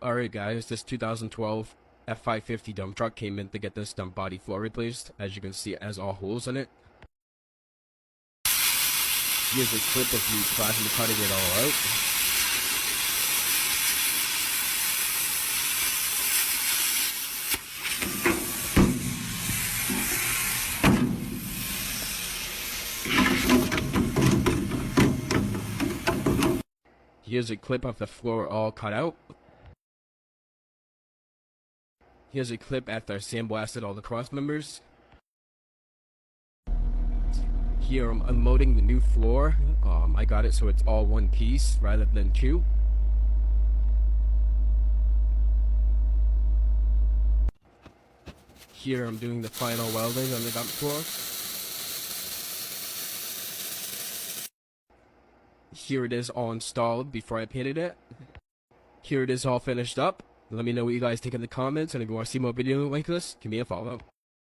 Alright guys, this 2012 F550 dump truck came in to get this dump body floor replaced. As you can see, it has all holes in it. Here's a clip of me plasma cutting it all out. Here's a clip of the floor all cut out. Here's a clip after I sandblasted all the cross members. Here I'm unloading the new floor. I got it so it's all one piece rather than two. Here I'm doing the final welding on the dump floor. Here it is all installed before I painted it. Here it is all finished up. Let me know what you guys think in the comments, and if you want to see more videos like this, give me a follow.